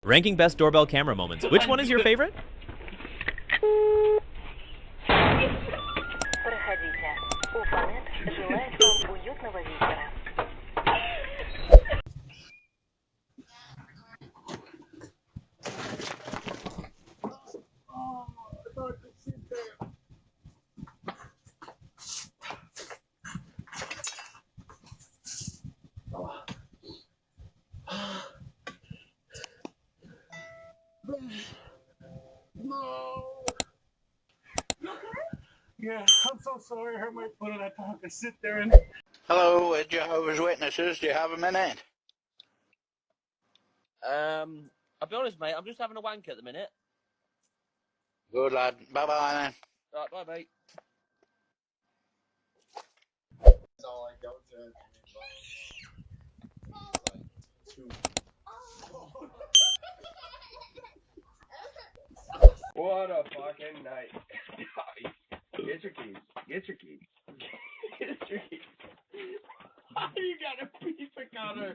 Ranking best doorbell camera moments. Which one is your favorite? Проходите. Уфанет желает вам уютного вечера. No. You okay? Yeah, I'm so sorry. I hurt my foot and I thought I could sit there and... Hello, Jehovah's Witnesses. Do you have a minute? I'll be honest, mate. I'm just having a wank at the minute. Good lad. Bye-bye then. Right, bye, mate. That's all I go to. What a fucking night. Get your keys. Get your keys. Get your keys. You got a piece of cutter.